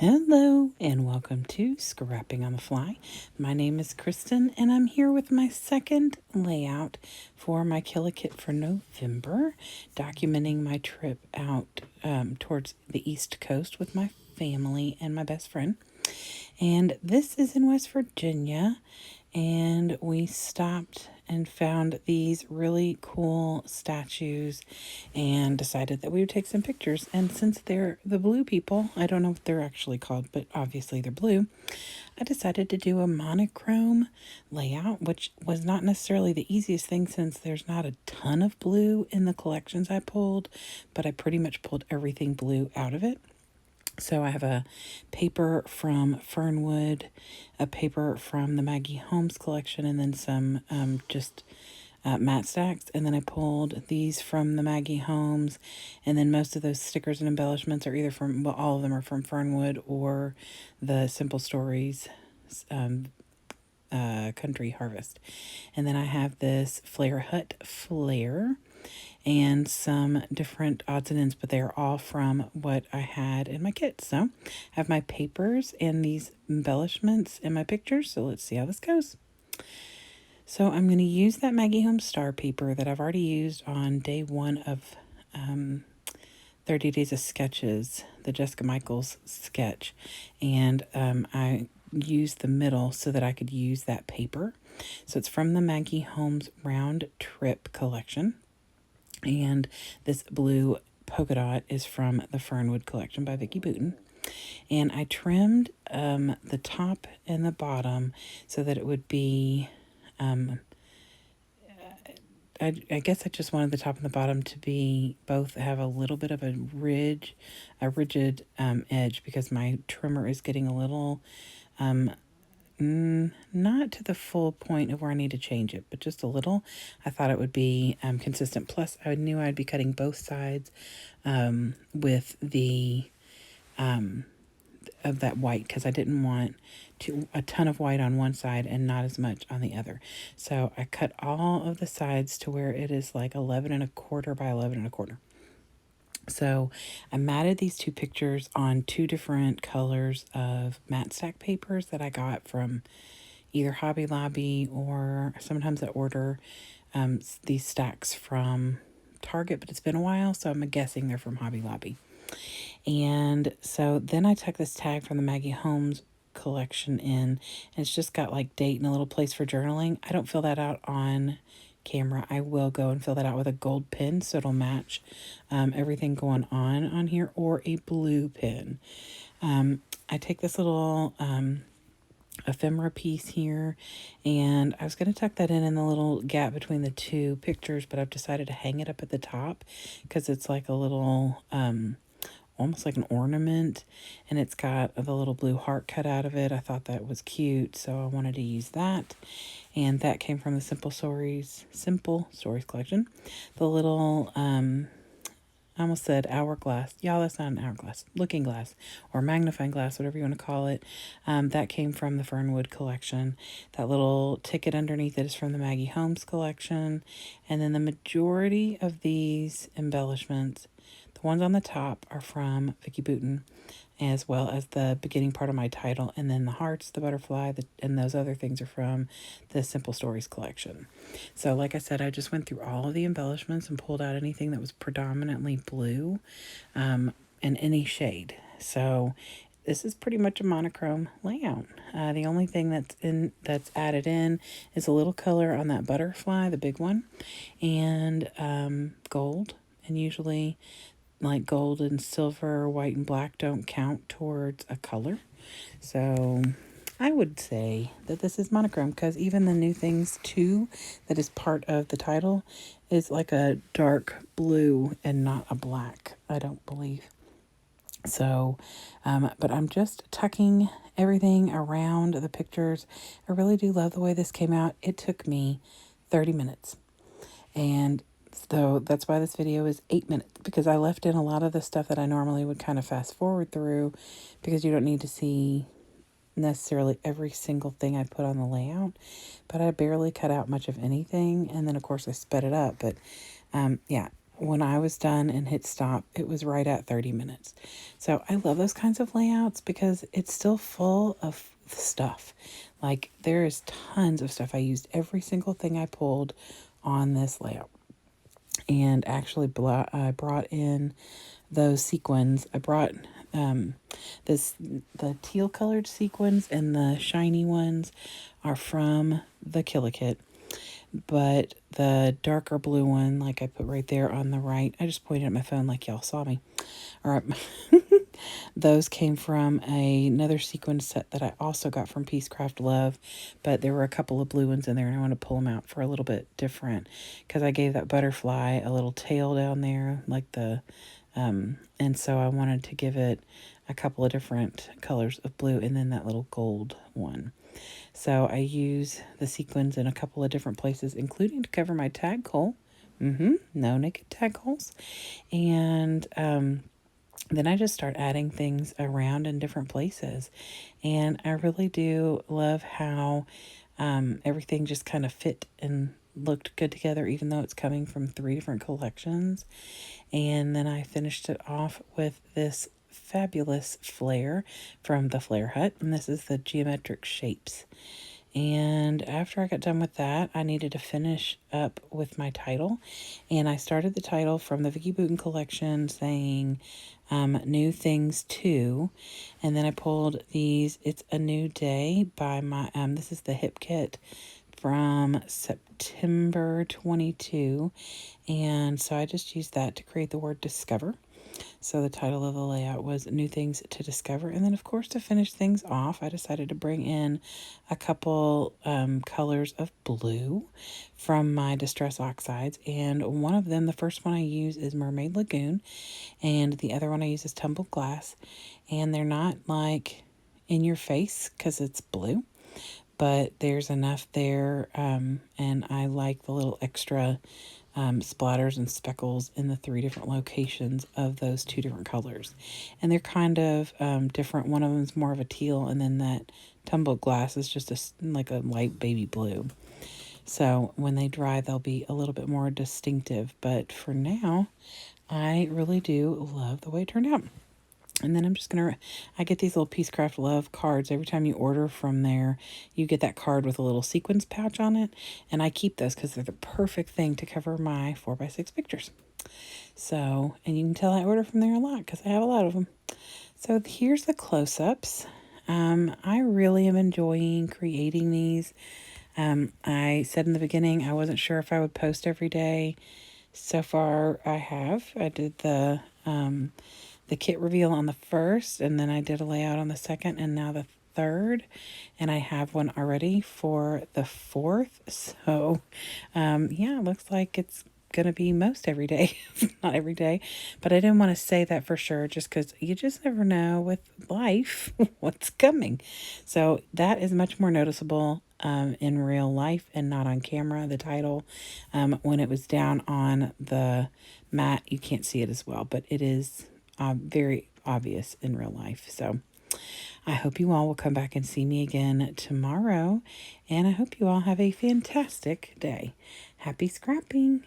Hello and welcome to Scrapping on the Fly. My name is Kristen and I'm here with my second layout for my Kill a Kit for November, documenting my trip out towards the East Coast with my family and my best friend. And this is in West Virginia, and we stopped and found these really cool statues and decided that we would take some pictures. And since they're the blue people, I don't know what they're actually called, but obviously they're blue, I decided to do a monochrome layout, which was not necessarily the easiest thing since there's not a ton of blue in the collections I pulled, but I pretty much pulled everything blue out of it. So I have a paper from Fernwood, a paper from the Maggie Holmes collection, and then some matte stacks. And then I pulled these from the Maggie Holmes, and then most of those stickers and embellishments are either from, well, all of them are from Fernwood or the Simple Stories Country Harvest. And then I have this Flare Hut flare and some different odds and ends, but they're all from what I had in my kit. So I have my papers and these embellishments in my pictures. So let's see how this goes. So I'm going to use that Maggie Holmes star paper that I've already used on day one of 30 Days of Sketches, the Jessica Michaels sketch. And I used the middle so that I could use that paper. So it's from the Maggie Holmes Round Trip collection. And this blue polka dot is from the Fernwood collection by Vicki Boutin. And I trimmed the top and the bottom so that it would be, I guess I just wanted the top and the bottom to be both have a little bit of a rigid edge, because my trimmer is getting a little, not to the full point of where I need to change it, but just a little. I thought it would be consistent. Plus, I knew I'd be cutting both sides with the of that white, because I didn't want a ton of white on one side and not as much on the other. So I cut all of the sides to where it is like 11 1/4 by 11 1/4. So I matted these two pictures on two different colors of matte stack papers that I got from either Hobby Lobby, or sometimes I order these stacks from Target, but it's been a while, so I'm guessing they're from Hobby Lobby. And so then I took this tag from the Maggie Holmes collection in, and it's just got like date and a little place for journaling. I don't fill that out on camera. I will go and fill that out with a gold pen so it'll match everything going on here, or a blue pen. I take this little ephemera piece here, and I was going to tuck that in the little gap between the two pictures, but I've decided to hang it up at the top because it's like a little almost like an ornament, and it's got the little blue heart cut out of it. I thought that was cute, so I wanted to use that. And that came from the Simple Stories collection. The little I almost said hourglass. Y'all, that's not an hourglass. Looking glass or magnifying glass, whatever you want to call it. That came from the Fernwood collection. That little ticket underneath it is from the Maggie Holmes collection. And then the majority of these embellishments, the ones on the top, are from Vicki Boutin, as well as the beginning part of my title. And then the hearts, the butterfly, and those other things are from the Simple Stories collection. So like I said, I just went through all of the embellishments and pulled out anything that was predominantly blue in any shade. So this is pretty much a monochrome layout. The only thing that's added in is a little color on that butterfly, the big one, and gold. And usually, like gold and silver, white and black don't count towards a color. So I would say that this is monochrome, because even the new things too, that is part of the title, is like a dark blue and not a black, I don't believe. So, but I'm just tucking everything around the pictures. I really do love the way this came out. It took me 30 minutes. And so that's why this video is 8 minutes, because I left in a lot of the stuff that I normally would kind of fast forward through, because you don't need to see necessarily every single thing I put on the layout. But I barely cut out much of anything. And then of course I sped it up. But yeah, when I was done and hit stop, it was right at 30 minutes. So I love those kinds of layouts because it's still full of stuff. Like there is tons of stuff. I used every single thing I pulled on this layout. And actually I brought in those sequins. I brought the teal colored sequins, and the shiny ones are from the Kit. But the darker blue one, like I put right there on the right, I just pointed at my phone like y'all saw me. All right. Those came from another sequin set that I also got from Peacecraft Love, but there were a couple of blue ones in there, and I want to pull them out for a little bit different because I gave that butterfly a little tail down there, like and so I wanted to give it a couple of different colors of blue, and then that little gold one. So I use the sequins in a couple of different places, including to cover my tag hole. No naked tag holes. And then I just start adding things around in different places. And I really do love how everything just kind of fit and looked good together, even though it's coming from 3 different collections. And then I finished it off with this fabulous flare from the Flare Hut. And this is the Geometric Shapes. And after I got done with that, I needed to finish up with my title. And I started the title from the Vicky Booten collection saying New Things Too. And then I pulled these It's a New Day by my, this is the Hip Kit from September 22. And so I just used that to create the word discover. So the title of the layout was New Things to Discover. And then, of course, to finish things off, I decided to bring in a couple colors of blue from my Distress Oxides. And one of them, the first one I use is Mermaid Lagoon. And the other one I use is Tumbled Glass. And they're not like in your face because it's blue. But there's enough there. And I like the little extra splatters and speckles in the 3 different locations of those 2 different colors. And they're kind of different. One of them is more of a teal, and then that Tumbled Glass is just like a light baby blue. So when they dry, they'll be a little bit more distinctive. But for now, I really do love the way it turned out. And then I'm just going to, I get these little Peacecraft Love cards. Every time you order from there, you get that card with a little sequins pouch on it. And I keep those because they're the perfect thing to cover my 4x6 pictures. So, and you can tell I order from there a lot because I have a lot of them. So here's the close-ups. I really am enjoying creating these. I said in the beginning, I wasn't sure if I would post every day. So far, I have. I did the kit reveal on the 1st, and then I did a layout on the 2nd, and now the 3rd, and I have one already for the 4th. So yeah, it looks like it's gonna be most every day. Not every day, but I didn't want to say that for sure just because you just never know with life what's coming. So that is much more noticeable in real life and not on camera. The title, when it was down on the mat, you can't see it as well, but it is very obvious in real life. So I hope you all will come back and see me again tomorrow. And I hope you all have a fantastic day. Happy scrapping.